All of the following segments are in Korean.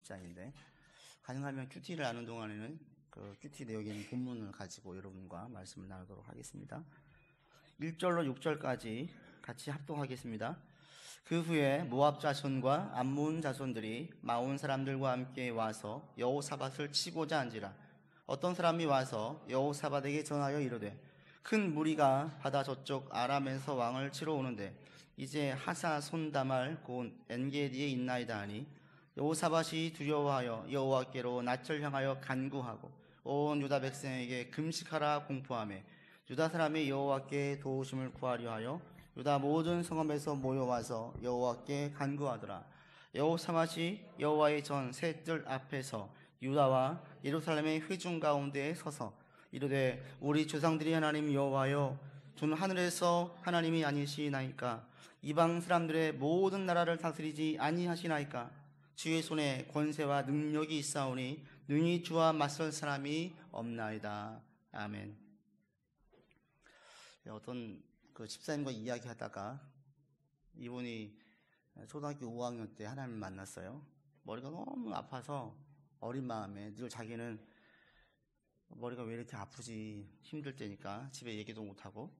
10장인데 가능하면 큐티를 하는 동안에는 그 큐티 내용에 있는 본문을 가지고 여러분과 말씀을 나누도록 하겠습니다. 1절로 6절까지 같이 합독하겠습니다. 그 후에 모압 자손과 암몬 자손들이 마온 사람들과 함께 와서 여호사밧을 치고자 한지라. 어떤 사람이 와서 여호사밧에게 전하여 이르되 큰 무리가 바다 저쪽 아람에서 왕을 치러 오는데 이제 하사 손다말 곧 엔게디에 있나이다 하니 여호사밧이 두려워하여 여호와께로 낯을 향하여 간구하고 온 유다 백성에게 금식하라 공포하며 유다 사람이 여호와께 도우심을 구하려 하여 유다 모든 성읍에서 모여와서 여호와께 간구하더라. 여호사밧이 여호와의 전 셋들 앞에서 유다와 예루살렘의 회중 가운데에 서서 이르되 우리 조상들이 하나님 여호와여 주는 하늘에서 하나님이 아니시나이까 이방 사람들의 모든 나라를 다스리지 아니하시나이까 주의 손에 권세와 능력이 있사오니 능히 주와 맞설 사람이 없나이다. 아멘. 어떤 그 집사님과 이야기하다가 이분이 초등학교 5학년 때 하나님을 만났어요. 머리가 너무 아파서 어린 마음에 늘 자기는 머리가 왜 이렇게 아프지 힘들 때니까 집에 얘기도 못하고,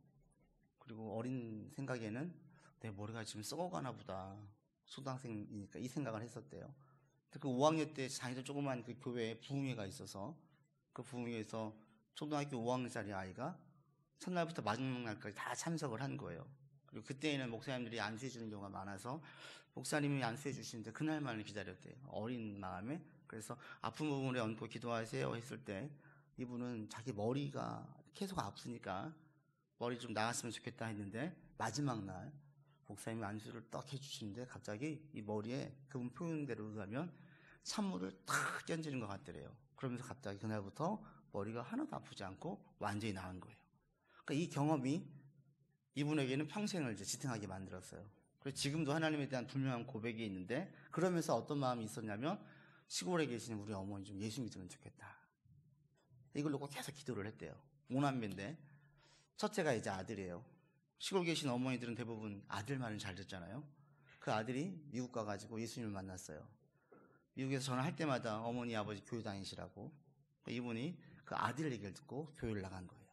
그리고 어린 생각에는 내 머리가 지금 썩어가나 보다, 초등학생이니까 이 생각을 했었대요. 그 5학년 때 자기도 조그만 그 교회에 부흥회가 있어서 그 부흥회에서 초등학교 5학년짜리 아이가 첫날부터 마지막 날까지 다 참석을 한 거예요. 그리고 그때에는 목사님들이 안수해 주는 경우가 많아서 목사님이 안수해 주시는데 그날만을 기다렸대요. 어린 마음에. 그래서 아픈 부분에 얹고 기도하세요 했을 때 이분은 자기 머리가 계속 아프니까 머리 좀 나았으면 좋겠다 했는데 마지막 날 목사님이 안수를 딱 해주시는데 갑자기 이 머리에 그분 표현대로 하면 찬물을 탁 껴지는 것 같더래요. 그러면서 갑자기 그날부터 머리가 하나도 아프지 않고 완전히 나은 거예요. 그러니까 이 경험이 이분에게는 평생을 이제 지탱하게 만들었어요. 그래서 지금도 하나님에 대한 분명한 고백이 있는데, 그러면서 어떤 마음이 있었냐면 시골에 계시는 우리 어머니 좀 예수 믿으면 좋겠다, 이걸 놓고 계속 기도를 했대요. 5남매인데 첫째가 이제 아들이에요. 시골 계신 어머니들은 대부분 아들 말은 잘 듣잖아요. 그 아들이 미국 가가지고 예수님을 만났어요. 미국에서 전화할 때마다 어머니 아버지 교회 다니시라고. 이분이 그 아들 얘기를 듣고 교회를 나간 거예요.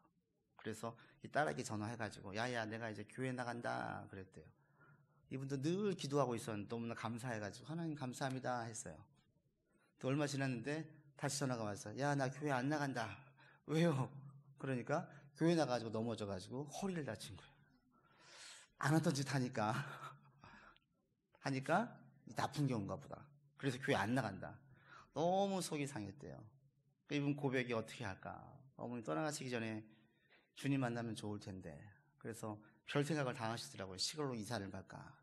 그래서 이 딸에게 전화해가지고 야야 내가 이제 교회 나간다 그랬대요. 이분도 늘 기도하고 있었는데 너무나 감사해가지고 하나님 감사합니다 했어요. 또 얼마 지났는데 다시 전화가 왔어요. 야 나 교회 안 나간다. 왜요? 그러니까 교회 나가지고 넘어져가지고 허리를 다친 거예요. 안 하던 짓 하니까 나쁜 경우인가 보다. 그래서 교회 안 나간다. 너무 속이 상했대요. 이분 고백이 어떻게 할까? 어머니 떠나가시기 전에 주님 만나면 좋을 텐데. 그래서 별 생각을 다 하시더라고요. 시골로 이사를 갈까?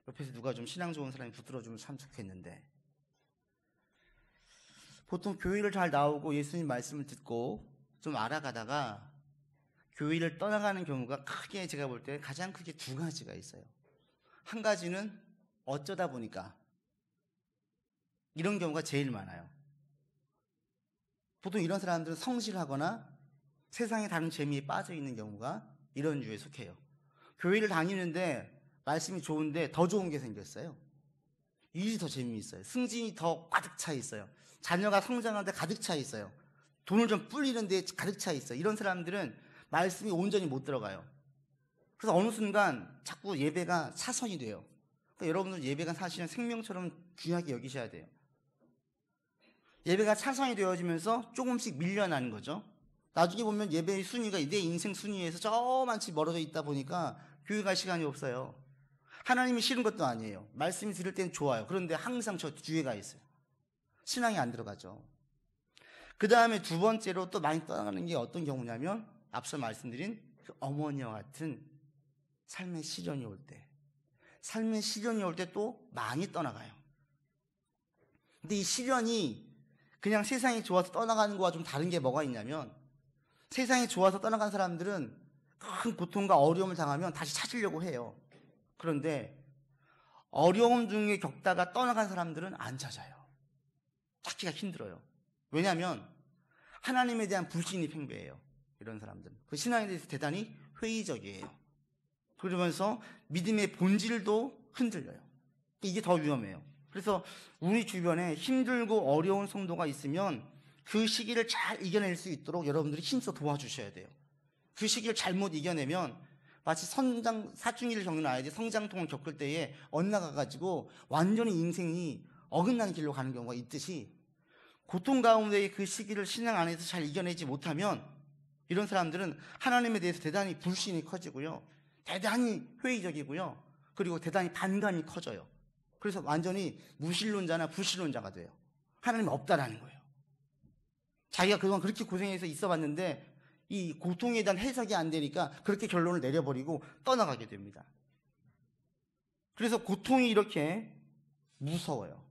옆에서 누가 좀 신앙 좋은 사람이 붙들어주면 참 좋겠는데. 보통 교회를 잘 나오고 예수님 말씀을 듣고 좀 알아가다가 교회를 떠나가는 경우가 크게, 제가 볼 때 가장 크게 두 가지가 있어요. 한 가지는 어쩌다 보니까, 이런 경우가 제일 많아요. 보통 이런 사람들은 성실하거나 세상의 다른 재미에 빠져 있는 경우가 이런 유에 속해요. 교회를 다니는데 말씀이 좋은데 더 좋은 게 생겼어요. 일이 더 재미있어요. 승진이 더 가득 차 있어요. 자녀가 성장하는데 가득 차 있어요. 돈을 좀 불리는데 가득 차 있어요. 이런 사람들은 말씀이 온전히 못 들어가요. 그래서 어느 순간 자꾸 예배가 사선이 돼요. 그러니까 여러분들 예배가 사실은 생명처럼 귀하게 여기셔야 돼요. 예배가 차선이 되어지면서 조금씩 밀려나는 거죠. 나중에 보면 예배의 순위가 내 인생 순위에서 저만치 멀어져 있다 보니까 교회 갈 시간이 없어요. 하나님이 싫은 것도 아니에요. 말씀이 들을 때는 좋아요. 그런데 항상 저 뒤에 가 있어요. 신앙이 안 들어가죠. 그 다음에 두 번째로 또 많이 떠나가는 게 어떤 경우냐면 앞서 말씀드린 그 어머니와 같은 삶의 시련이 올 때, 삶의 시련이 올 때 또 많이 떠나가요. 근데 이 시련이 그냥 세상이 좋아서 떠나가는 거와 좀 다른 게 뭐가 있냐면, 세상이 좋아서 떠나간 사람들은 큰 고통과 어려움을 당하면 다시 찾으려고 해요. 그런데 어려움 중에 겪다가 떠나간 사람들은 안 찾아요. 찾기가 힘들어요. 왜냐하면 하나님에 대한 불신이 팽배해요. 이런 사람들은 그 신앙에 대해서 대단히 회의적이에요. 그러면서 믿음의 본질도 흔들려요. 이게 더 위험해요. 그래서 우리 주변에 힘들고 어려운 성도가 있으면 그 시기를 잘 이겨낼 수 있도록 여러분들이 힘써 도와주셔야 돼요. 그 시기를 잘못 이겨내면 마치 사춘기를 겪는 아이들이 성장통을 겪을 때에 엇나가가지고 완전히 인생이 어긋나는 길로 가는 경우가 있듯이, 고통 가운데의 그 시기를 신앙 안에서 잘 이겨내지 못하면 이런 사람들은 하나님에 대해서 대단히 불신이 커지고요, 대단히 회의적이고요, 그리고 대단히 반감이 커져요. 그래서 완전히 무신론자나 불신론자가 돼요. 하나님 없다라는 거예요. 자기가 그동안 그렇게 고생해서 있어봤는데 이 고통에 대한 해석이 안 되니까 그렇게 결론을 내려버리고 떠나가게 됩니다. 그래서 고통이 이렇게 무서워요.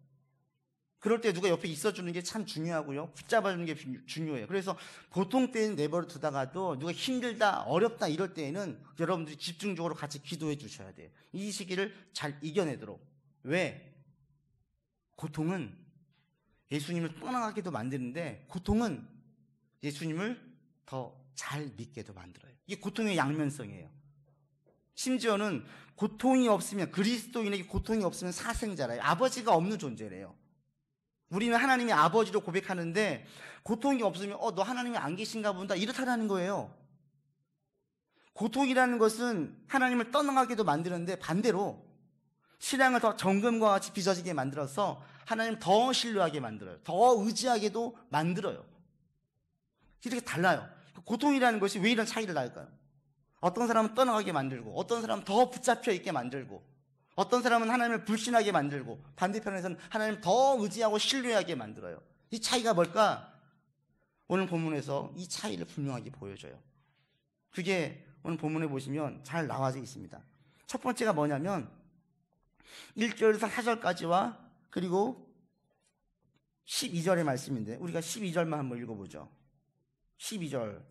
그럴 때 누가 옆에 있어주는 게 참 중요하고요, 붙잡아주는 게 중요해요. 그래서 고통 때는 내버려 두다가도 누가 힘들다, 어렵다 이럴 때에는 여러분들이 집중적으로 같이 기도해 주셔야 돼요. 이 시기를 잘 이겨내도록. 왜? 고통은 예수님을 떠나가게도 만드는데, 고통은 예수님을 더 잘 믿게도 만들어요. 이게 고통의 양면성이에요. 심지어는 고통이 없으면, 그리스도인에게 고통이 없으면 사생자라요. 아버지가 없는 존재래요. 우리는 하나님이 아버지로 고백하는데 고통이 없으면 너 하나님이 안 계신가 본다 이렇다라는 거예요. 고통이라는 것은 하나님을 떠나가게도 만드는데 반대로 신앙을 더 정금과 같이 빚어지게 만들어서 하나님 더 신뢰하게 만들어요. 더 의지하게도 만들어요. 이렇게 달라요. 고통이라는 것이 왜 이런 차이를 날까요? 어떤 사람은 떠나가게 만들고, 어떤 사람은 더 붙잡혀 있게 만들고, 어떤 사람은 하나님을 불신하게 만들고, 반대편에서는 하나님을 더 의지하고 신뢰하게 만들어요. 이 차이가 뭘까? 오늘 본문에서 이 차이를 분명하게 보여줘요. 그게 오늘 본문에 보시면 잘 나와져 있습니다. 첫 번째가 뭐냐면 1절에서 4절까지와 그리고 12절의 말씀인데, 우리가 12절만 한번 읽어보죠. 12절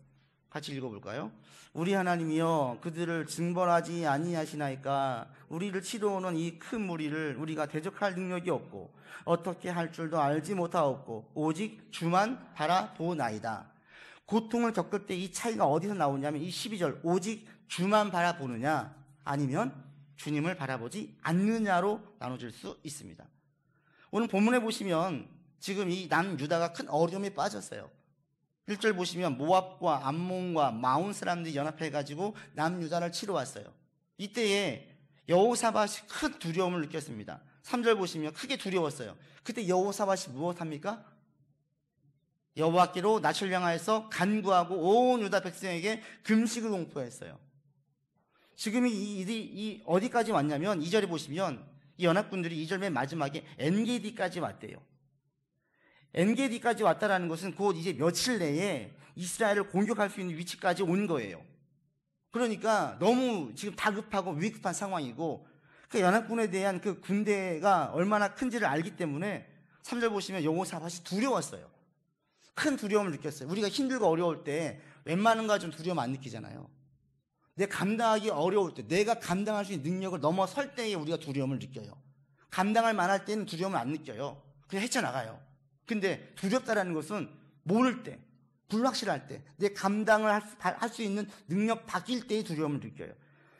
같이 읽어볼까요? 우리 하나님이여 그들을 징벌하지 아니하시나이까. 우리를 치러오는 이 큰 무리를 우리가 대적할 능력이 없고 어떻게 할 줄도 알지 못하옵고 오직 주만 바라보나이다. 고통을 겪을 때 이 차이가 어디서 나오냐면 이 12절 오직 주만 바라보느냐 아니면 주님을 바라보지 않느냐로 나눠질 수 있습니다. 오늘 본문에 보시면 지금 이 남유다가 큰 어려움에 빠졌어요. 1절 보시면 모압과 암몬과 마온 사람들이 연합해가지고 남유다를 치러 왔어요. 이때에 여호사밧이 큰 두려움을 느꼈습니다. 3절 보시면 크게 두려웠어요. 그때 여호사밧이 무엇합니까? 여호와께로 낯을 향하여서 간구하고 온 유다 백성에게 금식을 공포했어요. 지금 이 일이 어디까지 왔냐면 2절에 보시면 이 연합군들이 2절 맨 마지막에 엔게디까지 왔대요. 엔게디까지 왔다라는 것은 곧 이제 며칠 내에 이스라엘을 공격할 수 있는 위치까지 온 거예요. 그러니까 너무 지금 다급하고 위급한 상황이고, 그 연합군에 대한 그 군대가 얼마나 큰지를 알기 때문에 3절 보시면 여호사밧이 두려웠어요. 큰 두려움을 느꼈어요. 우리가 힘들고 어려울 때 웬만한 거 좀 두려움 안 느끼잖아요. 내 감당하기 어려울 때, 내가 감당할 수 있는 능력을 넘어설 때에 우리가 두려움을 느껴요. 감당할 만할 때는 두려움을 안 느껴요. 그냥 헤쳐나가요. 근데 두렵다라는 것은 모를 때, 불확실할 때, 내 감당을 할 수 있는 능력 바뀔 때의 두려움을 느껴요.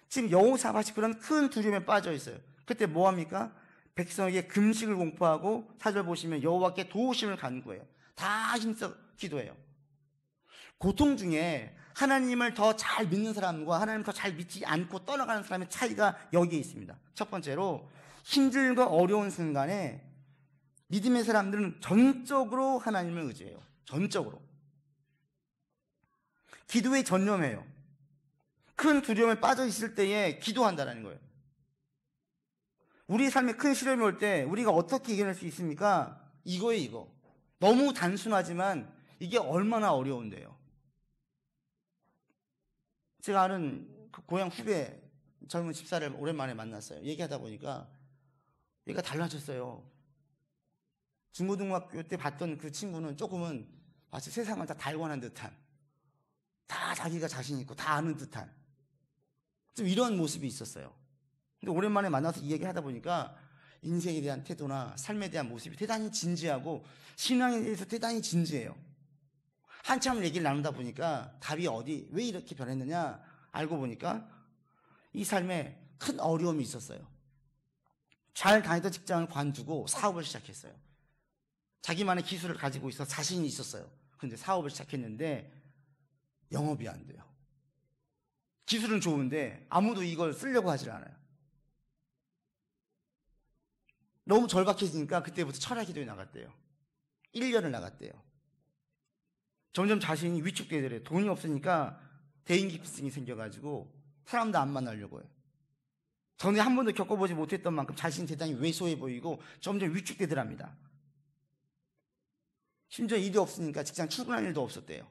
지금 여호사밧이 그런 큰 두려움에 빠져 있어요. 그때 뭐합니까? 백성에게 금식을 공포하고 4절 보시면 여호와께 도우심을 간구해요. 다 힘써 기도해요. 고통 중에 하나님을 더 잘 믿는 사람과 하나님을 더 잘 믿지 않고 떠나가는 사람의 차이가 여기에 있습니다. 첫 번째로 힘들고 어려운 순간에 믿음의 사람들은 전적으로 하나님을 의지해요. 전적으로. 기도에 전념해요. 큰 두려움에 빠져 있을 때에 기도한다는 거예요. 우리 삶에 큰 시련이 올 때 우리가 어떻게 이겨낼 수 있습니까? 이거예요, 이거. 너무 단순하지만 이게 얼마나 어려운데요. 제가 아는 그 고향 후배 젊은 집사를 오랜만에 만났어요. 얘기하다 보니까 얘가 달라졌어요. 중고등학교 때 봤던 그 친구는 조금은 마치 세상을 다 달관한 듯한, 다 자기가 자신 있고 다 아는 듯한 좀 이런 모습이 있었어요. 근데 오랜만에 만나서 이 얘기하다 보니까 인생에 대한 태도나 삶에 대한 모습이 대단히 진지하고 신앙에 대해서 대단히 진지해요. 한참 얘기를 나누다 보니까 답이 왜 이렇게 변했느냐 알고 보니까 이 삶에 큰 어려움이 있었어요. 잘 다니던 직장을 관두고 사업을 시작했어요. 자기만의 기술을 가지고 있어 자신이 있었어요. 근데 사업을 시작했는데 영업이 안 돼요. 기술은 좋은데 아무도 이걸 쓰려고 하질 않아요. 너무 절박해지니까 그때부터 철야 기도에 나갔대요. 1년을 나갔대요. 점점 자신이 위축되더래요. 돈이 없으니까 대인기피증이 생겨가지고 사람도 안 만나려고 해요. 전에 한 번도 겪어보지 못했던 만큼 자신이 대단히 왜소해 보이고 점점 위축되더랍니다. 심지어 일이 없으니까 직장 출근할 일도 없었대요.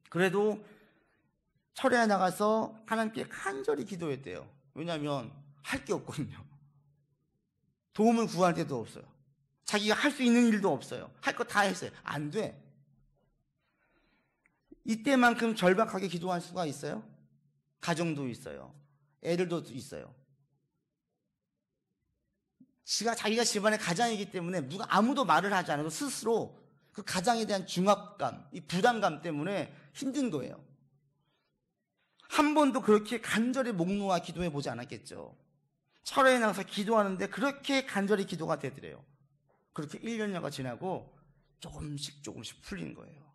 그래도 철야에 나가서 하나님께 간절히 기도했대요. 왜냐하면 할 게 없거든요. 도움을 구할 데도 없어요. 자기가 할 수 있는 일도 없어요. 할 거 다 했어요. 안 돼. 이때만큼 절박하게 기도할 수가 있어요? 가정도 있어요. 애들도 있어요. 자기가 집안의 가장이기 때문에 누가 아무도 말을 하지 않아도 스스로 그 가장에 대한 중압감, 이 부담감 때문에 힘든 거예요. 한 번도 그렇게 간절히 목 놓아 기도해 보지 않았겠죠. 철야에 나가서 기도하는데 그렇게 간절히 기도가 되더래요. 그렇게 1년여가 지나고 조금씩 풀린 거예요.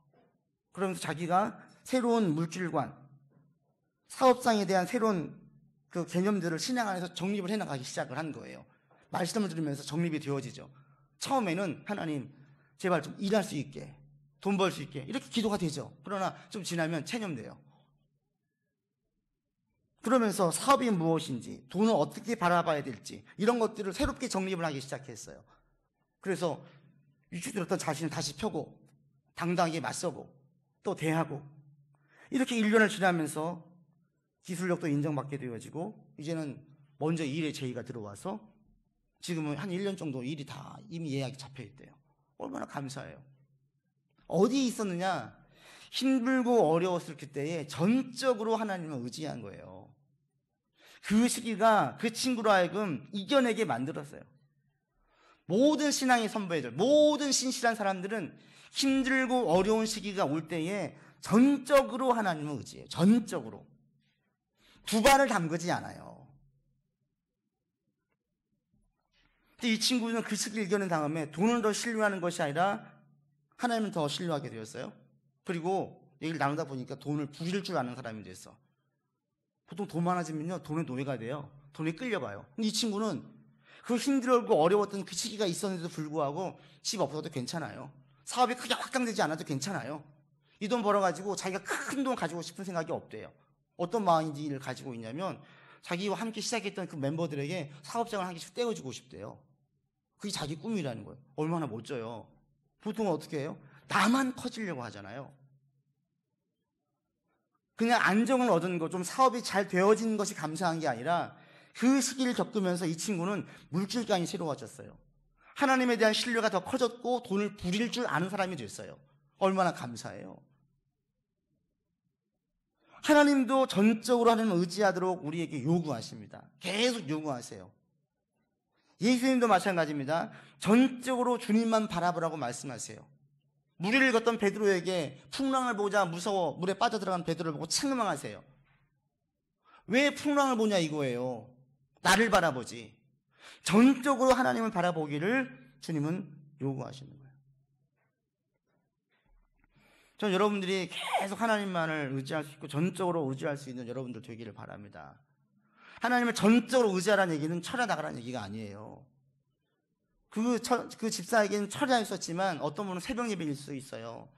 그러면서 자기가 새로운 물질관, 사업상에 대한 새로운 그 개념들을 신앙 안에서 정립을 해나가기 시작을 한 거예요. 말씀을 들으면서 정립이 되어지죠. 처음에는 하나님 제발 좀 일할 수 있게, 돈 벌 수 있게 이렇게 기도가 되죠. 그러나 좀 지나면 체념돼요. 그러면서 사업이 무엇인지, 돈을 어떻게 바라봐야 될지 이런 것들을 새롭게 정립을 하기 시작했어요. 그래서 위축되었던 자신을 다시 펴고 당당하게 맞서고 또 대하고 이렇게 1년을 지나면서 기술력도 인정받게 되어지고 이제는 먼저 일에 제의가 들어와서 지금은 한 1년 정도 일이 다 이미 예약이 잡혀 있대요. 얼마나 감사해요. 어디에 있었느냐? 힘들고 어려웠을 그때에 전적으로 하나님을 의지한 거예요. 그 시기가 그 친구로 하여금 이겨내게 만들었어요. 모든 신앙의 선배들, 모든 신실한 사람들은 힘들고 어려운 시기가 올 때에 전적으로 하나님을 의지해요. 전적으로. 두 발을 담그지 않아요. 근데 이 친구는 그 시기를 이겨낸 다음에 돈을 더 신뢰하는 것이 아니라 하나님을 더 신뢰하게 되었어요. 그리고 얘기를 나누다 보니까 돈을 부릴 줄 아는 사람이 됐어. 보통 돈 많아지면요 돈의 노예가 돼요. 돈에 끌려가요. 근데 이 친구는 그 힘들고 어려웠던 그 시기가 있었는데도 불구하고 집 없어도 괜찮아요. 사업이 크게 확장되지 않아도 괜찮아요. 이 돈 벌어가지고 자기가 큰 돈 가지고 싶은 생각이 없대요. 어떤 마인드를 가지고 있냐면 자기와 함께 시작했던 그 멤버들에게 사업장을 한 개씩 떼어주고 싶대요. 그게 자기 꿈이라는 거예요. 얼마나 멋져요. 보통은 어떻게 해요? 나만 커지려고 하잖아요. 그냥 안정을 얻은 거, 좀 사업이 잘 되어진 것이 감사한 게 아니라 그 시기를 겪으면서 이 친구는 물질관이 새로워졌어요. 하나님에 대한 신뢰가 더 커졌고 돈을 부릴 줄 아는 사람이 됐어요. 얼마나 감사해요. 하나님도 전적으로 하나님을 의지하도록 우리에게 요구하십니다. 계속 요구하세요. 예수님도 마찬가지입니다. 전적으로 주님만 바라보라고 말씀하세요. 무리를 걷던 베드로에게 풍랑을 보자 무서워 물에 빠져들어간 베드로를 보고 책망하세요. 왜 풍랑을 보냐 이거예요. 나를 바라보지. 전적으로 하나님을 바라보기를 주님은 요구하시는 거예요. 전 여러분들이 계속 하나님만을 의지할 수 있고 전적으로 의지할 수 있는 여러분들 되기를 바랍니다. 하나님을 전적으로 의지하라는 얘기는 철야 나가라는 얘기가 아니에요. 그 집사에게는 철야가 있었지만 어떤 분은 새벽 예배일 수 있어요.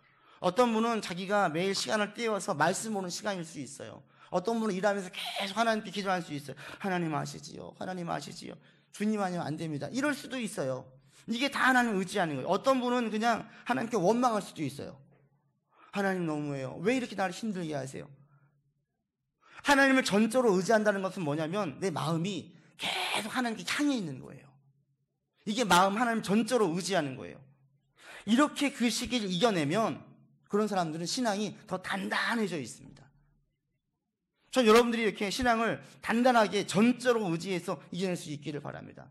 어떤 분은 자기가 매일 시간을 떼어서 말씀 보는 시간일 수 있어요. 어떤 분은 일하면서 계속 하나님께 기도할 수 있어요. 하나님 아시지요. 하나님 아시지요. 주님 아니면 안 됩니다. 이럴 수도 있어요. 이게 다 하나님을 의지하는 거예요. 어떤 분은 그냥 하나님께 원망할 수도 있어요. 하나님 너무해요. 왜 이렇게 나를 힘들게 하세요? 하나님을 전적으로 의지한다는 것은 뭐냐면 내 마음이 계속 하나님께 향해 있는 거예요. 이게 마음 하나님 전적으로 의지하는 거예요. 이렇게 그 시기를 이겨내면 그런 사람들은 신앙이 더 단단해져 있습니다. 전 여러분들이 이렇게 신앙을 단단하게 전적으로 의지해서 이겨낼 수 있기를 바랍니다.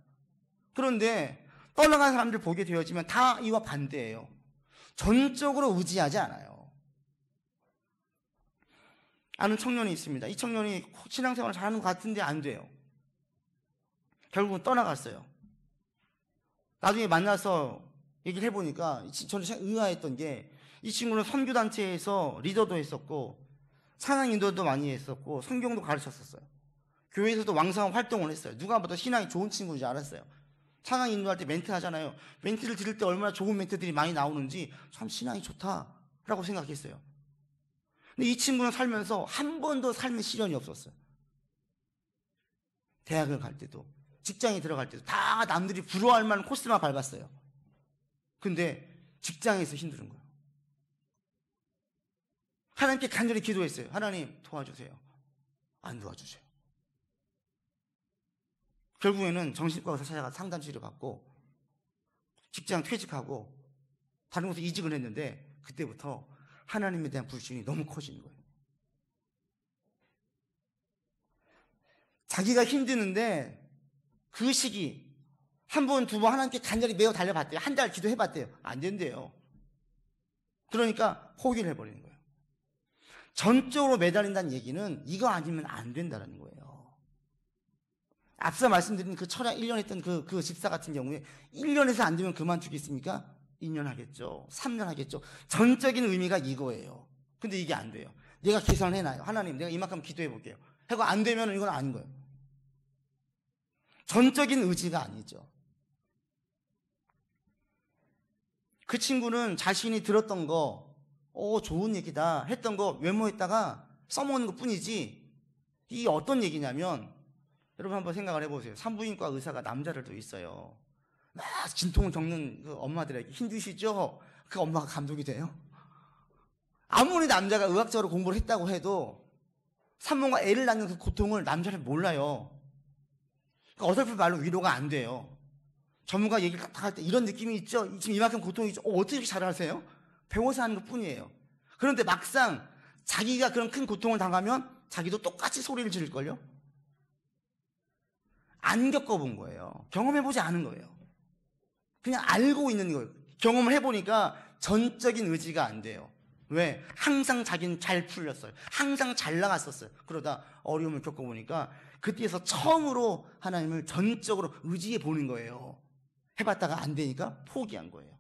그런데 떠나간 사람들 보게 되어지면 다 이와 반대예요. 전적으로 의지하지 않아요. 아는 청년이 있습니다. 이 청년이 신앙생활을 잘하는 것 같은데 안 돼요. 결국은 떠나갔어요. 나중에 만나서 얘기를 해보니까 저는 의아했던 게, 이 친구는 선교단체에서 리더도 했었고 찬양 인도도 많이 했었고 성경도 가르쳤었어요. 교회에서도 왕성한 활동을 했어요. 누가 봐도 신앙이 좋은 친구인지 알았어요. 찬양 인도할 때 멘트 하잖아요. 멘트를 들을 때 얼마나 좋은 멘트들이 많이 나오는지 참 신앙이 좋다라고 생각했어요. 근데 이 친구는 살면서 한 번도 삶의 시련이 없었어요. 대학을 갈 때도 직장에 들어갈 때도 다 남들이 부러워할 만한 코스만 밟았어요. 근데 직장에서 힘든 거예요. 하나님께 간절히 기도했어요. 하나님 도와주세요. 안 도와주세요. 결국에는 정신과 의사 찾아가서 상담 치료 받고 직장 퇴직하고 다른 곳에 이직을 했는데, 그때부터 하나님에 대한 불신이 너무 커지는 거예요. 자기가 힘드는데 그 시기 한 번, 두 번 하나님께 간절히 매어 달려봤대요. 한 달 기도해봤대요. 안 된대요. 그러니까 포기를 해버리는 거예요. 전적으로 매달린다는 얘기는 이거 아니면 안 된다는 거예요. 앞서 말씀드린 그 철야 1년 했던 그 집사 같은 경우에 1년에서 안 되면 그만두겠습니까? 2년 하겠죠. 3년 하겠죠. 전적인 의미가 이거예요. 근데 이게 안 돼요. 내가 계산을 해놔요. 하나님, 내가 이만큼 기도해 볼게요. 하고 안 되면 이건 아닌 거예요. 전적인 의지가 아니죠. 그 친구는 자신이 들었던 거, 좋은 얘기다 했던 거 메모했다가 써먹는 것 뿐이지, 이게 어떤 얘기냐면, 여러분 한번 생각을 해보세요. 산부인과 의사가 남자들도 있어요. 막 진통을 겪는 그 엄마들에게 힘드시죠? 그 엄마가 감동이 돼요? 아무리 남자가 의학적으로 공부를 했다고 해도 산모가 애를 낳는 그 고통을 남자는 몰라요. 그러니까 어설픈 말로 위로가 안 돼요. 전문가 얘기를 딱 할 때 이런 느낌이 있죠? 지금 이만큼 고통이 있죠? 어떻게 이렇게 잘 아세요? 배워서 하는 것 뿐이에요. 그런데 막상 자기가 그런 큰 고통을 당하면 자기도 똑같이 소리를 지를걸요? 안 겪어본 거예요. 경험해보지 않은 거예요. 그냥 알고 있는 거예요. 경험을 해보니까 전적인 의지가 안 돼요. 왜? 항상 자기는 잘 풀렸어요. 항상 잘 나갔었어요. 그러다 어려움을 겪어보니까 그때에서 처음으로 하나님을 전적으로 의지해 보는 거예요. 해봤다가 안 되니까 포기한 거예요.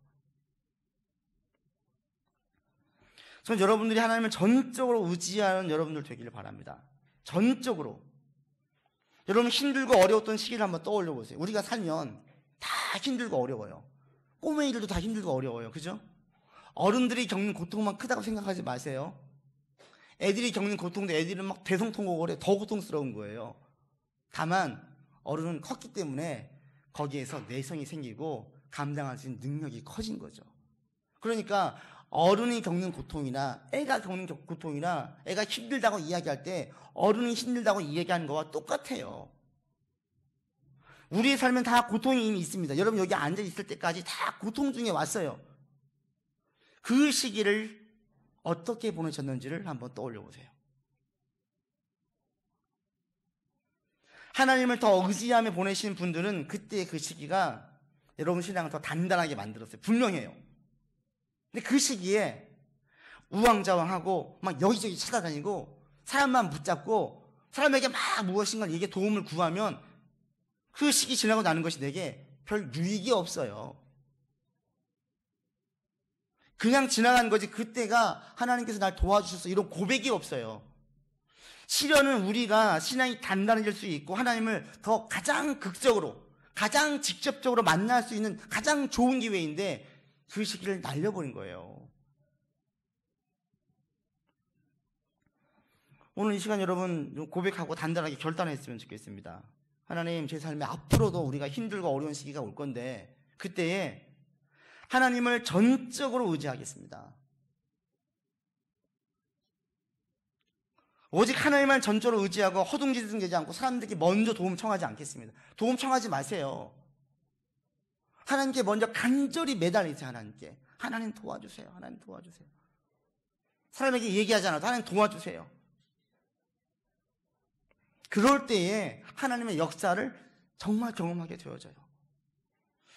전 여러분들이 하나님을 전적으로 의지하는 여러분들 되기를 바랍니다. 전적으로. 여러분 힘들고 어려웠던 시기를 한번 떠올려 보세요. 우리가 살면 다 힘들고 어려워요. 꼬맹이들도 다 힘들고 어려워요. 그죠? 어른들이 겪는 고통만 크다고 생각하지 마세요. 애들이 겪는 고통도 애들은 막 대성통곡을 해. 더 고통스러운 거예요. 다만 어른은 컸기 때문에 거기에서 내성이 생기고 감당할 수 있는 능력이 커진 거죠. 그러니까 어른이 겪는 고통이나 애가 겪는 고통이나 애가 힘들다고 이야기할 때 어른이 힘들다고 이야기하는 거와 똑같아요. 우리의 삶은 다 고통이 이미 있습니다. 여러분 여기 앉아 있을 때까지 다 고통 중에 왔어요. 그 시기를 어떻게 보내셨는지를 한번 떠올려 보세요. 하나님을 더 의지하며 보내신 분들은 그때 그 시기가 여러분 신앙을 더 단단하게 만들었어요. 분명해요. 근데 그 시기에 우왕좌왕하고 막 여기저기 찾아다니고 사람만 붙잡고 사람에게 막 무엇인가 이게 도움을 구하면 그 시기 지나고 나는 것이 내게 별 유익이 없어요. 그냥 지나간 거지 그때가 하나님께서 날 도와주셔서 이런 고백이 없어요. 시련은 우리가 신앙이 단단해질 수 있고 하나님을 더 가장 극적으로 가장 직접적으로 만날 수 있는 가장 좋은 기회인데 그 시기를 날려버린 거예요. 오늘 이 시간 여러분 고백하고 단단하게 결단했으면 좋겠습니다. 하나님, 제 삶에 앞으로도 우리가 힘들고 어려운 시기가 올 건데 그때에 하나님을 전적으로 의지하겠습니다. 오직 하나님만 전적으로 의지하고 허둥지둥대지 않고 사람들에게 먼저 도움 청하지 않겠습니다. 도움 청하지 마세요. 하나님께 먼저 간절히 매달리세요. 하나님께. 하나님 도와주세요. 하나님 도와주세요. 사람에게 얘기하지 않아도 하나님 도와주세요. 그럴 때에 하나님의 역사를 정말 경험하게 되어져요.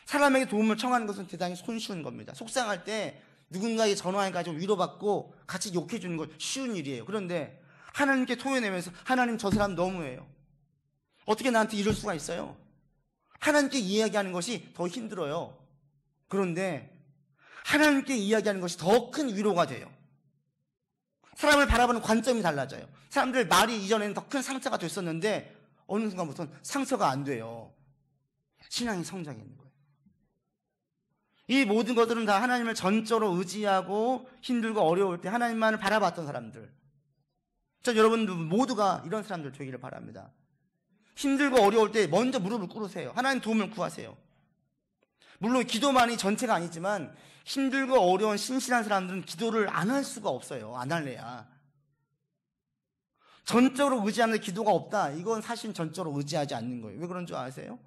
사람에게 도움을 청하는 것은 대단히 손쉬운 겁니다. 속상할 때 누군가에게 전화해가지고 위로받고 같이 욕해주는 건 쉬운 일이에요. 그런데 하나님께 토해내면서 하나님 저 사람 너무해요. 어떻게 나한테 이럴 수가 있어요? 하나님께 이야기하는 것이 더 힘들어요. 그런데 하나님께 이야기하는 것이 더 큰 위로가 돼요. 사람을 바라보는 관점이 달라져요. 사람들 말이 이전에는 더 큰 상처가 됐었는데 어느 순간부터는 상처가 안 돼요. 신앙이 성장해 있는 거예요. 이 모든 것들은 다 하나님을 전적으로 의지하고 힘들고 어려울 때 하나님만을 바라봤던 사람들. 전 여러분들 모두가 이런 사람들 되기를 바랍니다. 힘들고 어려울 때 먼저 무릎을 꿇으세요. 하나님 도움을 구하세요. 물론 기도만이 전체가 아니지만 힘들고 어려운 신실한 사람들은 기도를 안 할 수가 없어요. 안 할래야. 전적으로 의지하는데 기도가 없다. 이건 사실 전적으로 의지하지 않는 거예요. 왜 그런 줄 아세요?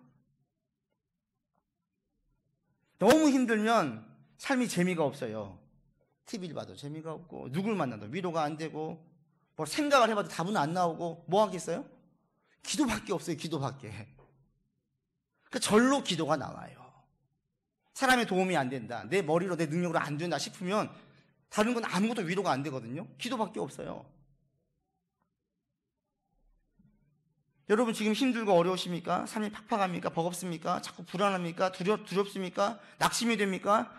너무 힘들면 삶이 재미가 없어요. TV를 봐도 재미가 없고 누굴 만나도 위로가 안 되고 뭐 생각을 해봐도 답은 안 나오고 뭐 하겠어요? 기도밖에 없어요. 기도밖에. 그러니까 절로 기도가 나와요. 사람의 도움이 안 된다. 내 머리로 내 능력으로 안 된다 싶으면 다른 건 아무것도 위로가 안 되거든요. 기도밖에 없어요. 여러분 지금 힘들고 어려우십니까? 삶이 팍팍합니까? 버겁습니까? 자꾸 불안합니까? 두렵습니까? 낙심이 됩니까?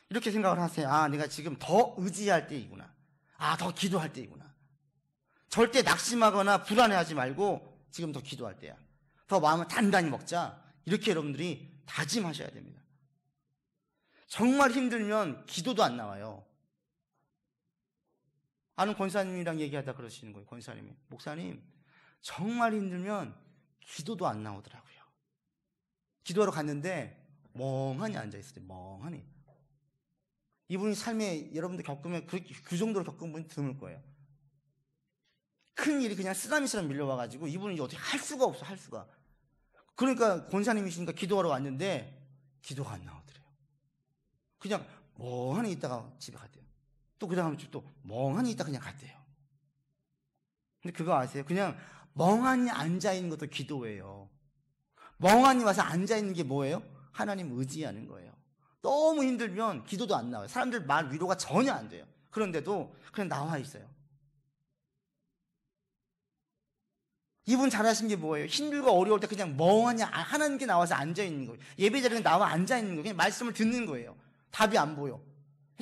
이렇게 생각을 하세요. 아, 내가 지금 더 의지할 때이구나. 아, 더 기도할 때이구나. 절대 낙심하거나 불안해하지 말고 지금 더 기도할 때야. 더 마음을 단단히 먹자. 이렇게 여러분들이 다짐하셔야 됩니다. 정말 힘들면 기도도 안 나와요. 아는 권사님이랑 얘기하다 그러시는 거예요. 권사님이. 목사님, 정말 힘들면 기도도 안 나오더라고요. 기도하러 갔는데 멍하니 앉아있어요. 멍하니. 이분이 삶에 여러분들 겪으면 그 정도로 겪은 분이 드물 거예요. 큰 일이 그냥 쓰나미처럼 밀려와가지고 이분이 어떻게 할 수가 없어. 할 수가. 그러니까 권사님이시니까 기도하러 왔는데 기도가 안 나오더래요. 그냥 멍하니 있다가 집에 갔대요. 또 그 다음 주 또 멍하니 있다가 그냥 갔대요. 근데 그거 아세요? 그냥 멍하니 앉아있는 것도 기도예요. 멍하니 와서 앉아있는 게 뭐예요? 하나님 의지하는 거예요. 너무 힘들면 기도도 안 나와요. 사람들 말 위로가 전혀 안 돼요. 그런데도 그냥 나와 있어요. 이분 잘하신 게 뭐예요? 힘들고 어려울 때 그냥 멍하니 하나님께 나와서 앉아있는 거예요. 예배 자리에 나와 앉아있는 거예요. 그냥 말씀을 듣는 거예요. 답이 안 보여.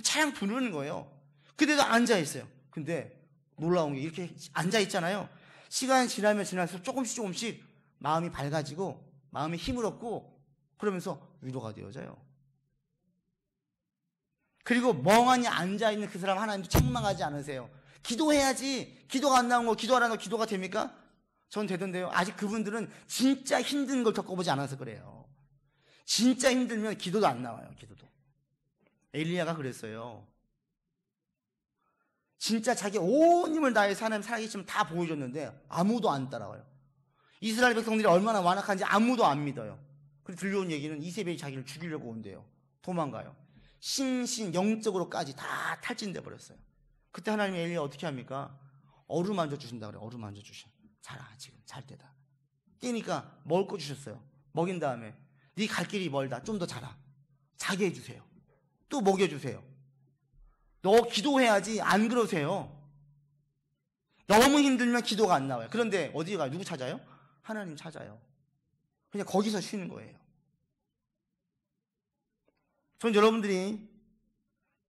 차양 부르는 거예요. 그때도 앉아있어요. 근데 놀라운 게 이렇게 앉아있잖아요. 시간이 지나면 지날수록 조금씩 마음이 밝아지고 마음에 힘을 얻고 그러면서 위로가 되어져요. 그리고 멍하니 앉아있는 그 사람 하나님도 책망하지 않으세요. 기도해야지. 기도가 안 나온 거 기도하라는 거 기도가 됩니까? 전 되던데요. 아직 그분들은 진짜 힘든 걸 겪어보지 않아서 그래요. 진짜 힘들면 기도도 안 나와요. 기도도. 엘리야가 그랬어요. 진짜 자기 온 힘을 다해서 하나님 살아계시면 다 보여줬는데 아무도 안 따라와요. 이스라엘 백성들이 얼마나 완악한지 아무도 안 믿어요. 그리고 들려온 얘기는 이세벨이 자기를 죽이려고 온대요. 도망가요. 영적으로까지 다 탈진돼 버렸어요. 그때 하나님이 엘리야 어떻게 합니까? 어루만져 주신다 그래요. 어루만져 주셔. 자라 지금 잘 때다. 깨니까 먹을 거 주셨어요. 먹인 다음에 네 갈 길이 멀다. 좀 더 자라. 자게 해주세요. 또 먹여주세요. 너 기도해야지. 안 그러세요. 너무 힘들면 기도가 안 나와요. 그런데 어디 가요? 누구 찾아요? 하나님 찾아요. 그냥 거기서 쉬는 거예요. 전 여러분들이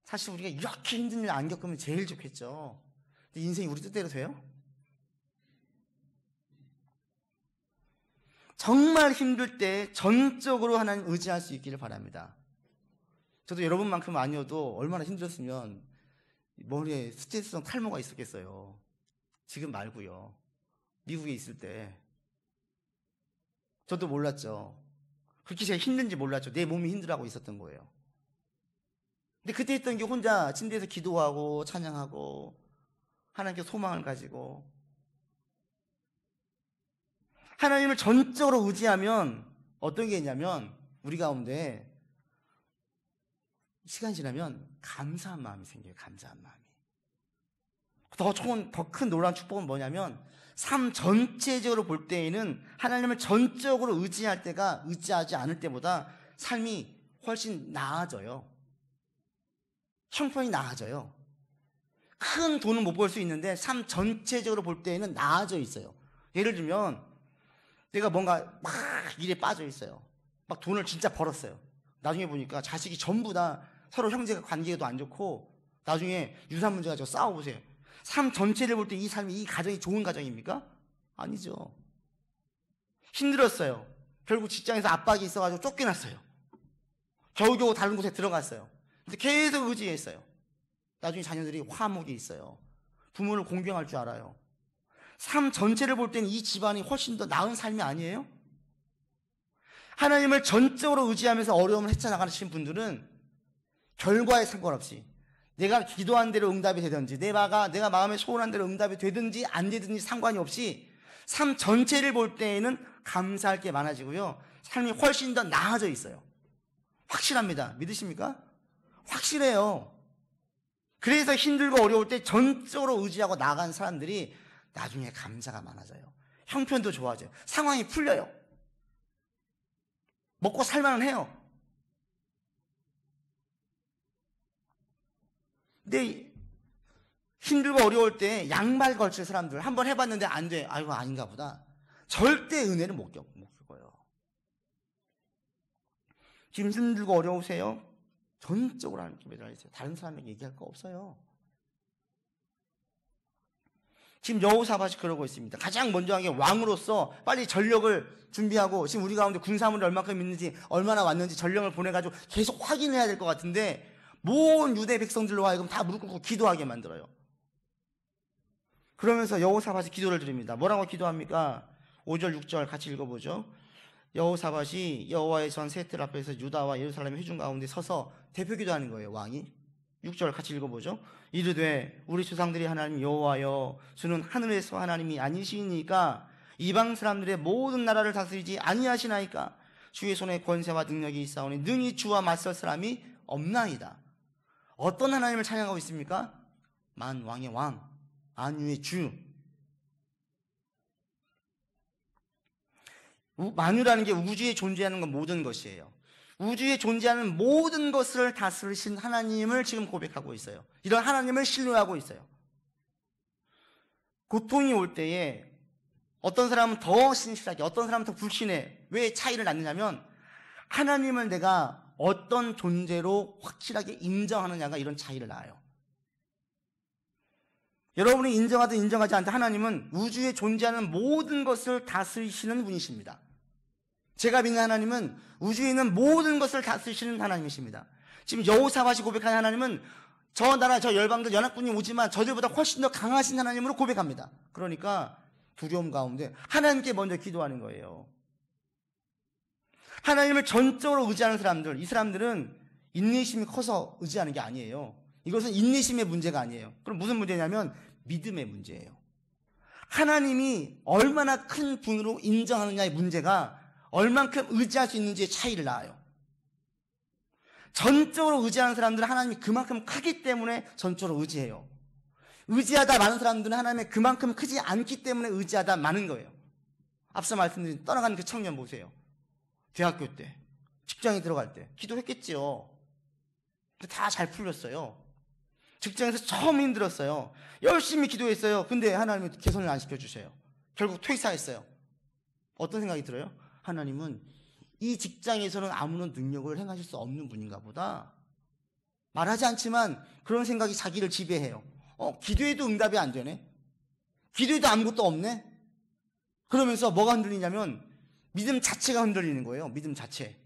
사실 우리가 이렇게 힘든 일 안 겪으면 제일 좋겠죠. 근데 인생이 우리 뜻대로 돼요? 정말 힘들 때 전적으로 하나님 의지할 수 있기를 바랍니다. 저도 여러분만큼 아니어도 얼마나 힘들었으면 머리에 스트레스성 탈모가 있었겠어요. 지금 말고요. 미국에 있을 때 저도 몰랐죠. 그렇게 제가 힘든지 몰랐죠. 내 몸이 힘들어하고 있었던 거예요. 근데 그때 했던 게 혼자 침대에서 기도하고 찬양하고 하나님께 소망을 가지고 하나님을 전적으로 의지하면 어떤 게 있냐면 우리 가운데 시간이 지나면 감사한 마음이 생겨요. 감사한 마음이. 더 큰 놀라운 축복은 뭐냐면 삶 전체적으로 볼 때에는 하나님을 전적으로 의지할 때가 의지하지 않을 때보다 삶이 훨씬 나아져요. 형편이 나아져요. 큰 돈은 못 벌 수 있는데 삶 전체적으로 볼 때에는 나아져 있어요. 예를 들면 내가 뭔가 막 일에 빠져 있어요. 막 돈을 진짜 벌었어요. 나중에 보니까 자식이 전부 다 서로 형제 관계도 안 좋고 나중에 유산 문제 가지고 싸워보세요. 삶 전체를 볼 때 이 삶이, 이 가정이 좋은 가정입니까? 아니죠. 힘들었어요. 결국 직장에서 압박이 있어가지고 쫓겨났어요. 겨우겨우 다른 곳에 들어갔어요. 근데 계속 의지했어요. 나중에 자녀들이 화목이 있어요. 부모를 공경할 줄 알아요. 삶 전체를 볼 때는 이 집안이 훨씬 더 나은 삶이 아니에요? 하나님을 전적으로 의지하면서 어려움을 헤쳐나가시는 분들은 결과에 상관없이 내가 기도한 대로 응답이 되든지 내가 마음에 소원한 대로 응답이 되든지 안 되든지 상관이 없이 삶 전체를 볼 때에는 감사할 게 많아지고요. 삶이 훨씬 더 나아져 있어요. 확실합니다. 믿으십니까? 확실해요. 그래서 힘들고 어려울 때 전적으로 의지하고 나간 사람들이 나중에 감사가 많아져요. 형편도 좋아져요. 상황이 풀려요. 먹고 살만은 해요. 근데 힘들고 어려울 때 양말 걸칠 사람들 한번 해봤는데 안 돼. 아이고 아닌가 보다. 절대 은혜를 못 겪어요. 지금 힘들고 어려우세요? 전적으로 하나님께 매달리세요. 다른 사람에게 얘기할 거 없어요. 지금 여호사밧이 그러고 있습니다. 가장 먼저 한 게 왕으로서 빨리 전력을 준비하고 지금 우리 가운데 군사물이 얼마큼 있는지 얼마나 왔는지 전령을 보내가지고 계속 확인해야 될 것 같은데 모든 유대 백성들로 하여금 다 무릎 꿇고 기도하게 만들어요. 그러면서 여호사밧이 기도를 드립니다. 뭐라고 기도합니까? 5절 6절 같이 읽어보죠. 여호사밧이 여호와의 전 셋들 앞에서 유다와 예루살렘의 회중 가운데 서서 대표 기도하는 거예요. 왕이 6절 같이 읽어보죠. 이르되 우리 조상들이 하나님 여호와여 주는 하늘에서 하나님이 아니시니까 이방 사람들의 모든 나라를 다스리지 아니하시나이까 주의 손에 권세와 능력이 있사오니 능히 주와 맞설 사람이 없나이다. 어떤 하나님을 찬양하고 있습니까? 만왕의 왕, 만유의 주. 만유라는 게 우주에 존재하는 건 모든 것이에요. 우주에 존재하는 모든 것을 다스리신 하나님을 지금 고백하고 있어요. 이런 하나님을 신뢰하고 있어요. 고통이 올 때에 어떤 사람은 더 신실하게, 어떤 사람은 더 불신해. 왜 차이를 낳느냐면 하나님을 내가 어떤 존재로 확실하게 인정하느냐가 이런 차이를 낳아요. 여러분이 인정하든 인정하지 않든 하나님은 우주에 존재하는 모든 것을 다스리시는 분이십니다. 제가 믿는 하나님은 우주에 있는 모든 것을 다스리시는 하나님이십니다. 지금 여호사밧이 고백하는 하나님은 저 나라, 저 열방들, 연합군이 오지만 저들보다 훨씬 더 강하신 하나님으로 고백합니다. 그러니까 두려움 가운데 하나님께 먼저 기도하는 거예요. 하나님을 전적으로 의지하는 사람들, 이 사람들은 인내심이 커서 의지하는 게 아니에요. 이것은 인내심의 문제가 아니에요. 그럼 무슨 문제냐면 믿음의 문제예요. 하나님이 얼마나 큰 분으로 인정하느냐의 문제가 얼만큼 의지할 수 있는지의 차이를 낳아요. 전적으로 의지하는 사람들은 하나님이 그만큼 크기 때문에 전적으로 의지해요. 의지하다 많은 사람들은 하나님의 그만큼 크지 않기 때문에 의지하다 많은 거예요. 앞서 말씀드린 떠나가는 그 청년 보세요. 대학교 때, 직장에 들어갈 때 기도했겠지요. 근데 다 잘 풀렸어요. 직장에서 처음 힘들었어요. 열심히 기도했어요. 근데 하나님이 개선을 안 시켜주세요. 결국 퇴사했어요. 어떤 생각이 들어요? 하나님은 이 직장에서는 아무런 능력을 행하실 수 없는 분인가 보다. 말하지 않지만 그런 생각이 자기를 지배해요. 기도해도 응답이 안 되네. 기도해도 아무것도 없네. 그러면서 뭐가 흔들리냐면 믿음 자체가 흔들리는 거예요. 믿음 자체.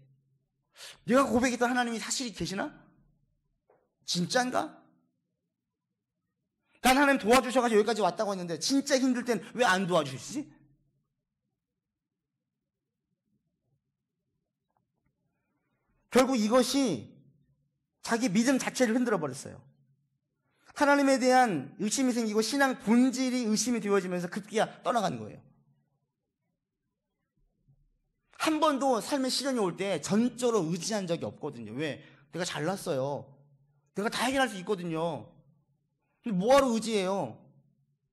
내가 고백했던 하나님이 사실이 계시나? 진짠가? 난 하나님 도와주셔가지고 여기까지 왔다고 했는데 진짜 힘들 땐 왜 안 도와주시지? 결국 이것이 자기 믿음 자체를 흔들어 버렸어요. 하나님에 대한 의심이 생기고 신앙 본질이 의심이 되어지면서 급기야 떠나가는 거예요. 한 번도 삶의 시련이 올 때 전적으로 의지한 적이 없거든요. 왜? 내가 잘났어요. 내가 다 해결할 수 있거든요. 근데 뭐하러 의지해요?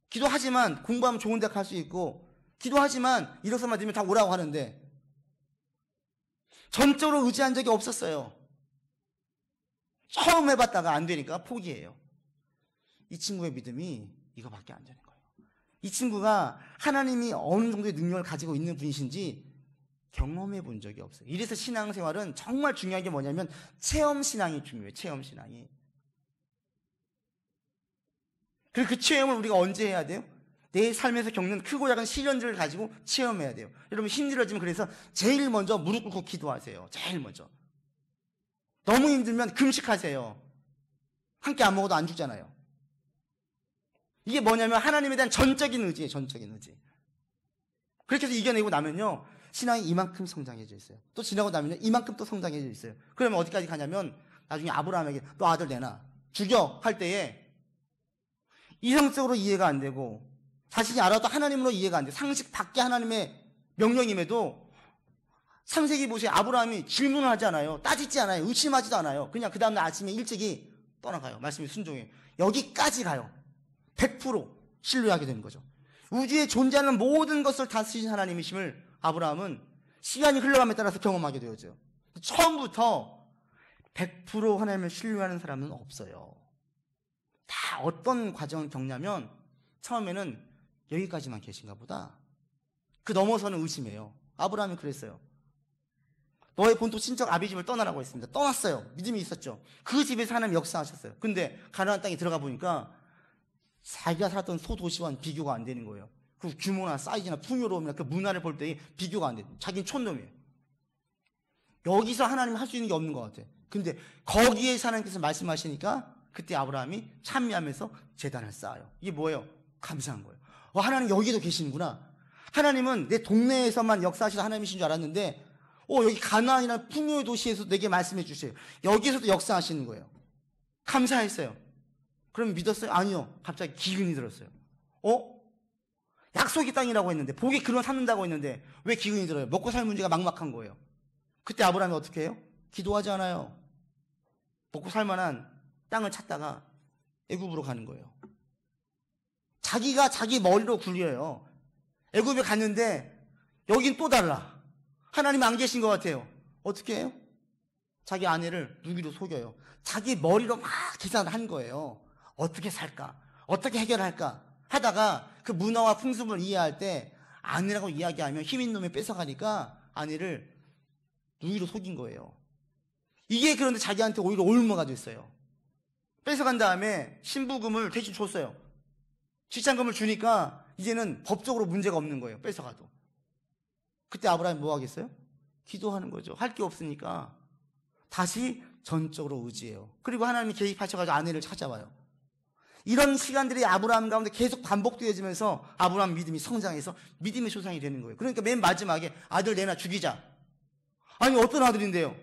기도하지만 공부하면 좋은 데 갈 수 있고 기도하지만 이력서만 되면 다 오라고 하는데 전적으로 의지한 적이 없었어요. 처음 해봤다가 안 되니까 포기해요. 이 친구의 믿음이 이거밖에 안 되는 거예요. 이 친구가 하나님이 어느 정도의 능력을 가지고 있는 분이신지 경험해 본 적이 없어요. 이래서 신앙생활은 정말 중요한 게 뭐냐면 체험신앙이 중요해요. 체험신앙이. 그리고 그 체험을 우리가 언제 해야 돼요? 내 삶에서 겪는 크고 작은 시련들을 가지고 체험해야 돼요. 여러분 힘들어지면 그래서 제일 먼저 무릎 꿇고 기도하세요. 제일 먼저. 너무 힘들면 금식하세요. 한 끼 안 먹어도 안 죽잖아요. 이게 뭐냐면 하나님에 대한 전적인 의지예요. 전적인 의지. 그렇게 해서 이겨내고 나면요, 신앙이 이만큼 성장해져 있어요. 또 지나고 나면요, 이만큼 또 성장해져 있어요. 그러면 어디까지 가냐면 나중에 아브라함에게 너 아들 내놔, 죽여 할 때에 이성적으로 이해가 안 되고 자신이 알아도 하나님으로 이해가 안 돼. 상식 밖에 하나님의 명령임에도 창세기 보세요. 아브라함이 질문을 하지 않아요. 따지지 않아요. 의심하지도 않아요. 그냥 그 다음날 아침에 일찍이 떠나가요. 말씀이 순종해요. 여기까지 가요. 100% 신뢰하게 되는 거죠. 우주에 존재하는 모든 것을 다스리신 하나님이심을 아브라함은 시간이 흘러감에 따라서 경험하게 되어져요. 처음부터 100% 하나님을 신뢰하는 사람은 없어요. 다 어떤 과정을 겪냐면 처음에는 여기까지만 계신가 보다. 그 넘어서는 의심해요. 아브라함이 그랬어요. 너의 본토 친척 아비 집을 떠나라고 했습니다. 떠났어요. 믿음이 있었죠. 그 집에서 하나님 역사하셨어요. 근데 가나안 땅에 들어가 보니까 자기가 살았던 소도시와는 비교가 안 되는 거예요. 그 규모나 사이즈나 풍요로움이나 그 문화를 볼 때 비교가 안 돼요. 자기는 촌놈이에요. 여기서 하나님 할 수 있는 게 없는 것 같아. 근데 거기에서 하나님께서 말씀하시니까 그때 아브라함이 찬미하면서 제단을 쌓아요. 이게 뭐예요? 감사한 거예요. 하나님 여기도 계시는구나. 하나님은 내 동네에서만 역사하시는 하나님이신 줄 알았는데 여기 가나안이라는 풍요의 도시에서 내게 말씀해 주세요. 여기서도 역사하시는 거예요. 감사했어요. 그럼 믿었어요? 아니요. 갑자기 기근이 들었어요. 약속의 땅이라고 했는데, 복의 근원 삼는다고 했는데 왜 기근이 들어요? 먹고 살 문제가 막막한 거예요. 그때 아브라함이 어떻게 해요? 기도하지 않아요. 먹고 살 만한 땅을 찾다가 애굽으로 가는 거예요. 자기가 자기 머리로 굴려요. 애굽에 갔는데 여긴 또 달라. 하나님 안 계신 것 같아요. 어떻게 해요? 자기 아내를 누기로 속여요. 자기 머리로 막 계산을 한 거예요. 어떻게 살까? 어떻게 해결할까? 하다가 그 문화와 풍습을 이해할 때 아내라고 이야기하면 힘있는 놈이 뺏어가니까 아내를 누이로 속인 거예요. 이게 그런데 자기한테 오히려 올무가 됐어요. 뺏어간 다음에 신부금을 대신 줬어요. 지참금을 주니까 이제는 법적으로 문제가 없는 거예요. 뺏어가도. 그때 아브라함이 뭐 하겠어요? 기도하는 거죠. 할 게 없으니까 다시 전적으로 의지해요. 그리고 하나님이 개입하셔가지고 아내를 찾아와요. 이런 시간들이 아브라함 가운데 계속 반복되어지면서 아브라함 믿음이 성장해서 믿음의 조상이 되는 거예요. 그러니까 맨 마지막에 아들 내놔 죽이자. 아니 어떤 아들인데요?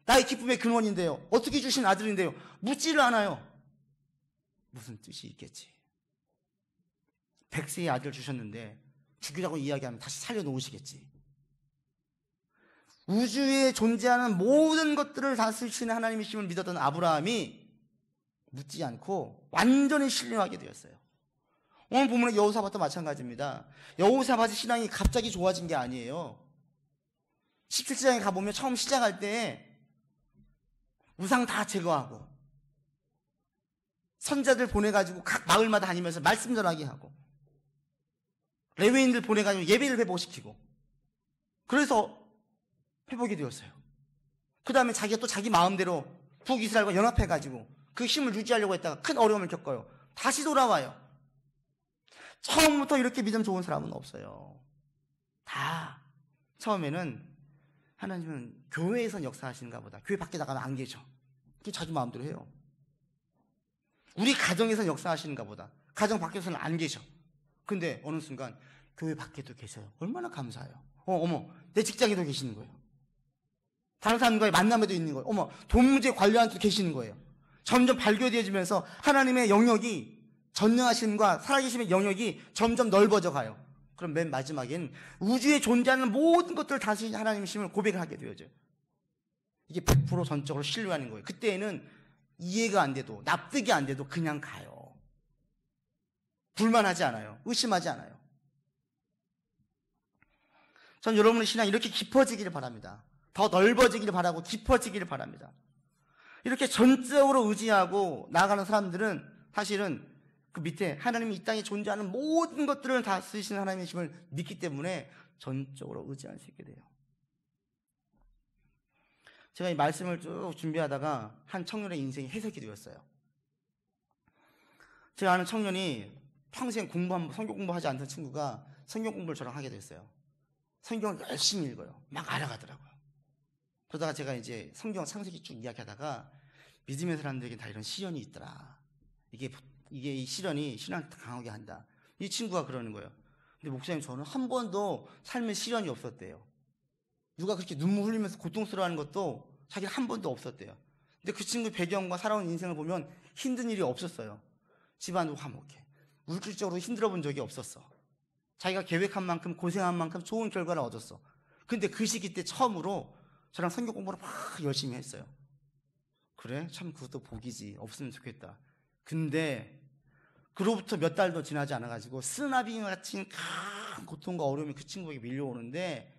나의 기쁨의 근원인데요. 어떻게 주신 아들인데요? 묻지를 않아요. 무슨 뜻이 있겠지. 100세의 아들 주셨는데 죽이라고 이야기하면 다시 살려놓으시겠지. 우주에 존재하는 모든 것들을 다스리시는 하나님이심을 믿었던 아브라함이 묻지 않고 완전히 신뢰하게 되었어요. 오늘 본문의 여호사밧도 마찬가지입니다. 여호사밧의 신앙이 갑자기 좋아진 게 아니에요. 17장에 가보면 처음 시작할 때 우상 다 제거하고 선자들 보내가지고 각 마을마다 다니면서 말씀 전하게 하고 레위인들 보내가지고 예배를 회복시키고 그래서 회복이 되었어요. 그 다음에 자기가 또 자기 마음대로 북이스라엘과 연합해가지고 그 힘을 유지하려고 했다가 큰 어려움을 겪어요. 다시 돌아와요. 처음부터 이렇게 믿음 좋은 사람은 없어요. 다 처음에는 하나님은 교회에선 역사하시는가 보다. 교회 밖에 나가면 안 계셔. 그게 자기 마음대로 해요. 우리 가정에선 역사하시는가 보다. 가정 밖에서는 안 계셔. 근데 어느 순간 교회 밖에도 계셔요. 얼마나 감사해요. 어머 내 직장에도 계시는 거예요. 다른 사람과의 만남에도 있는 거예요. 어머 돈 문제 관리하는 데도 계시는 거예요. 점점 발견되어지면서 하나님의 영역이 전능하심과 살아계심의 영역이 점점 넓어져 가요. 그럼 맨 마지막엔 우주에 존재하는 모든 것들을 다스리신 하나님이심을 고백을 하게 되어져요. 이게 100% 전적으로 신뢰하는 거예요. 그때에는 이해가 안 돼도 납득이 안 돼도 그냥 가요. 불만하지 않아요. 의심하지 않아요. 전 여러분의 신앙이 이렇게 깊어지기를 바랍니다. 더 넓어지기를 바라고 깊어지기를 바랍니다. 이렇게 전적으로 의지하고 나아가는 사람들은 사실은 그 밑에 하나님이 이 땅에 존재하는 모든 것들을 다 쓰시는 하나님이심을 믿기 때문에 전적으로 의지할 수 있게 돼요. 제가 이 말씀을 쭉 준비하다가 한 청년의 인생이 해석이 되었어요. 제가 아는 청년이 평생 성경 공부하지 않던 친구가 성경 공부를 저랑 하게 됐어요. 성경을 열심히 읽어요. 막 알아가더라고요. 그러다가 제가 이제 성경 창세기 쭉 이야기하다가 믿음의 사람들에게 다 이런 시련이 있더라. 이게 이 시련이 신앙을 강하게 한다. 이 친구가 그러는 거예요. 근데 목사님, 저는 한 번도 삶에 시련이 없었대요. 누가 그렇게 눈물 흘리면서 고통스러워하는 것도 자기가 한 번도 없었대요. 근데 그 친구 배경과 살아온 인생을 보면 힘든 일이 없었어요. 집안도 화목해. 물질적으로 힘들어 본 적이 없었어. 자기가 계획한 만큼 고생한 만큼 좋은 결과를 얻었어. 근데 그 시기 때 처음으로 저랑 성경 공부를 막 열심히 했어요. 그래? 참 그것도 복이지. 없으면 좋겠다. 근데 그로부터 몇 달도 지나지 않아가지고 쓰나비 같은 큰 고통과 어려움이 그 친구에게 밀려오는데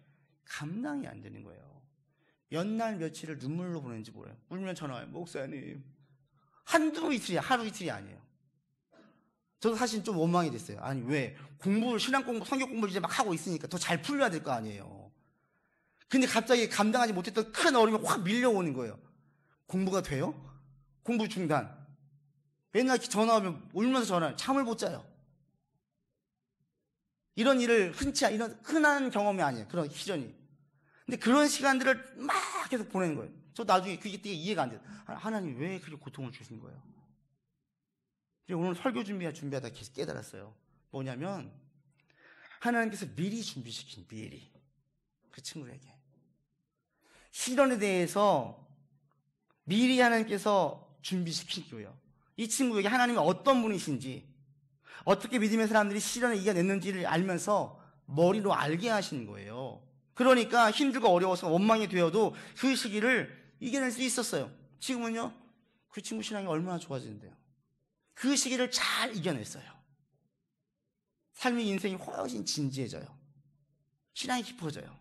감당이 안 되는 거예요. 몇 날 며칠을 눈물로 보내는지 몰라요. 울면 전화와요. 목사님, 한두 이틀이야. 하루 이틀이 아니에요. 저도 사실 좀 원망이 됐어요. 아니, 왜? 신앙 공부, 성경 공부를 이제 막 하고 있으니까 더 잘 풀려야 될 거 아니에요. 근데 갑자기 감당하지 못했던 큰 어려움이 확 밀려오는 거예요. 공부가 돼요? 공부 중단. 맨날 전화하면 울면서 전화해요. 잠을 못 자요. 이런 일을 이런 흔한 경험이 아니에요. 그런 시련이. 근데 그런 시간들을 막 계속 보내는 거예요. 저 나중에 그게 되게 이해가 안 돼요. 하나님 왜 그렇게 고통을 주신 거예요? 오늘 설교 준비하다 계속 깨달았어요. 뭐냐면 하나님께서 미리 준비시킨 미리 그 친구에게 시련에 대해서 미리 하나님께서 준비시킨 거예요. 이 친구에게 하나님이 어떤 분이신지, 어떻게 믿음의 사람들이 시련을 이겨냈는지를 알면서 머리로 알게 하시는 거예요. 그러니까 힘들고 어려워서 원망이 되어도 그 시기를 이겨낼 수 있었어요. 지금은요, 그 친구 신앙이 얼마나 좋아지는데요. 그 시기를 잘 이겨냈어요. 삶의 인생이 훨씬 진지해져요. 신앙이 깊어져요.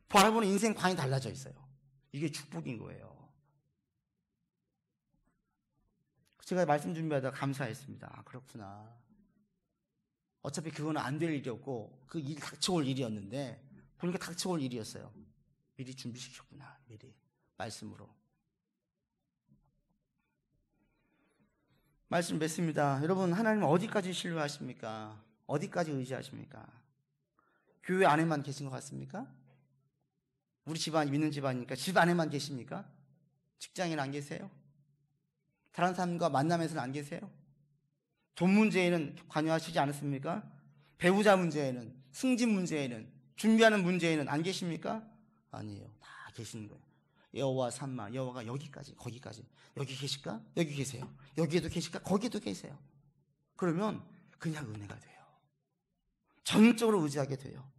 바라보는 인생관이 달라져 있어요. 이게 축복인 거예요. 제가 말씀 준비하다가 감사했습니다. 아, 그렇구나. 어차피 그거는 안 될 일이었고 그 일이 닥쳐올 일이었는데 보니까 닥쳐올 일이었어요. 미리 준비시켰구나. 미리 말씀으로. 말씀 뵙습니다. 여러분, 하나님 어디까지 신뢰하십니까? 어디까지 의지하십니까? 교회 안에만 계신 것 같습니까? 우리 집안 믿는 집안이니까 집 안에만 계십니까? 직장에는 안 계세요? 다른 사람과 만나면서는 안 계세요? 돈 문제에는 관여하시지 않았습니까? 배우자 문제에는, 승진 문제에는, 준비하는 문제에는 안 계십니까? 아니에요. 다 계시는 거예요. 여호와 삼마, 여호와가 여기까지, 거기까지. 여기 계실까? 여기 계세요. 여기에도 계실까? 거기에도 계세요. 그러면 그냥 은혜가 돼요. 전적으로 의지하게 돼요.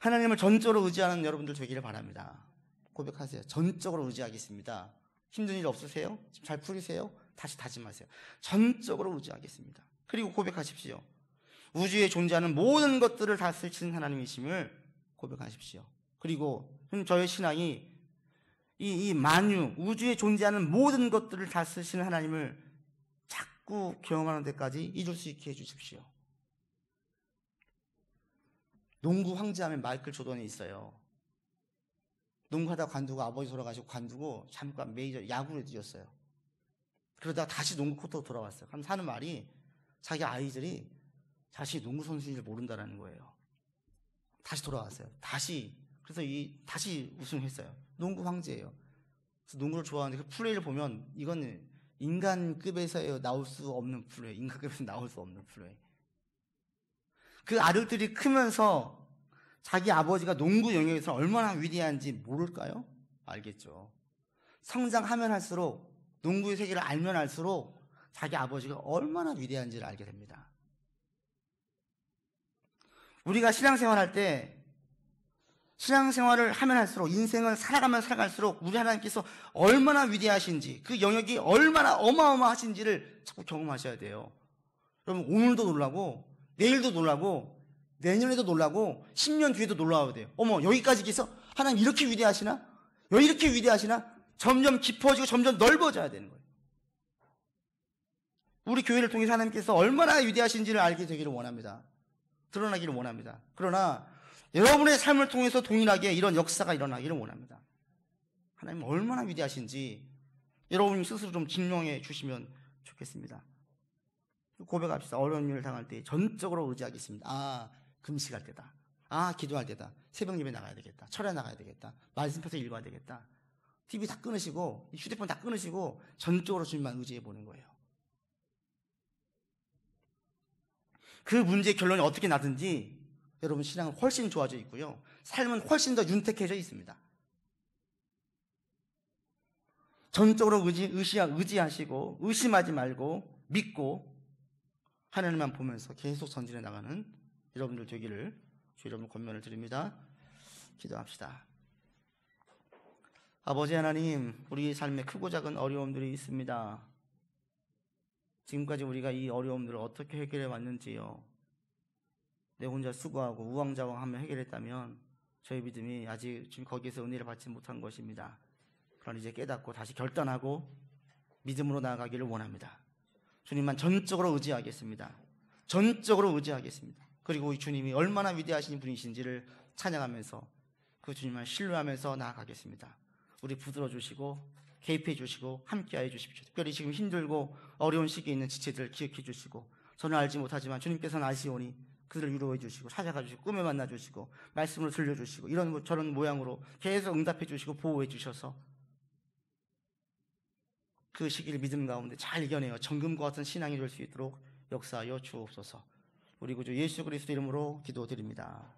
하나님을 전적으로 의지하는 여러분들 되기를 바랍니다. 고백하세요. 전적으로 의지하겠습니다. 힘든 일 없으세요? 지금 잘 풀리세요? 다시 다짐하세요. 전적으로 의지하겠습니다. 그리고 고백하십시오. 우주에 존재하는 모든 것들을 다스리시는 하나님이심을 고백하십시오. 그리고 저의 신앙이 이 만유, 우주에 존재하는 모든 것들을 다스리시는 하나님을 자꾸 경험하는 데까지 이룰 수 있게 해주십시오. 농구 황제하면 마이클 조던이 있어요. 농구하다 관두고 아버지 돌아가시고 관두고 잠깐 메이저 야구를 뛰었어요. 그러다가 다시 농구 코트로 돌아왔어요. 그럼 하는 말이 자기 아이들이 자신이 농구 선수인지 모른다라는 거예요. 다시 돌아왔어요. 그래서 다시 우승했어요. 농구 황제예요. 그래서 농구를 좋아하는데 그 플레이를 보면 이건 인간급에서 나올 수 없는 플레이, 인간급에서 나올 수 없는 플레이. 그 아들들이 크면서 자기 아버지가 농구 영역에서 얼마나 위대한지 모를까요? 알겠죠. 성장하면 할수록 농구의 세계를 알면 알수록 자기 아버지가 얼마나 위대한지를 알게 됩니다. 우리가 신앙생활할 때 신앙생활을 하면 할수록 인생을 살아가면 살아갈수록 우리 하나님께서 얼마나 위대하신지 그 영역이 얼마나 어마어마하신지를 자꾸 경험하셔야 돼요. 여러분 오늘도 놀라고 내일도 놀라고 내년에도 놀라고 10년 뒤에도 놀라워야 돼요. 어머 여기까지 계셔? 하나님 이렇게 위대하시나? 여기 이렇게 위대하시나? 점점 깊어지고 점점 넓어져야 되는 거예요. 우리 교회를 통해서 하나님께서 얼마나 위대하신지를 알게 되기를 원합니다. 드러나기를 원합니다. 그러나 여러분의 삶을 통해서 동일하게 이런 역사가 일어나기를 원합니다. 하나님 얼마나 위대하신지 여러분 스스로 좀 증명해 주시면 좋겠습니다. 고백합시다. 어려운 일을 당할 때 전적으로 의지하겠습니다. 금식할 때다. 기도할 때다. 새벽 예배 나가야 되겠다. 철야 나가야 되겠다. 말씀 펴서 읽어야 되겠다. TV 다 끊으시고 휴대폰 다 끊으시고 전적으로 주님만 의지해 보는 거예요. 그 문제의 결론이 어떻게 나든지 여러분 신앙은 훨씬 좋아져 있고요. 삶은 훨씬 더 윤택해져 있습니다. 전적으로 의지하시고 의심하지 말고 믿고 하나님만 보면서 계속 전진해 나가는 여러분들 되기를 주 여러분 권면을 드립니다. 기도합시다. 아버지 하나님, 우리 삶에 크고 작은 어려움들이 있습니다. 지금까지 우리가 이 어려움들을 어떻게 해결해 왔는지요. 내 혼자 수고하고 우왕좌왕하며 해결했다면 저희 믿음이 아직 지금 거기에서 은혜를 받지 못한 것입니다. 그러나 이제 깨닫고 다시 결단하고 믿음으로 나아가기를 원합니다. 주님만 전적으로 의지하겠습니다. 전적으로 의지하겠습니다. 그리고 이 주님이 얼마나 위대하신 분이신지를 찬양하면서 그 주님만 신뢰하면서 나아가겠습니다. 우리 붙들어 주시고 개입해 주시고 함께하여 주십시오. 특별히 지금 힘들고 어려운 시기에 있는 지체들 기억해 주시고, 저는 알지 못하지만 주님께서는 아시오니 그들을 위로해 주시고 찾아가 주시고 꿈에 만나 주시고 말씀을 들려주시고 이런 저런 모양으로 계속 응답해 주시고 보호해 주셔서 그 시기를 믿음 가운데 잘 이겨내어 정금과 같은 신앙이 될 수 있도록 역사하여 주옵소서. 우리 구주 예수 그리스도 이름으로 기도드립니다.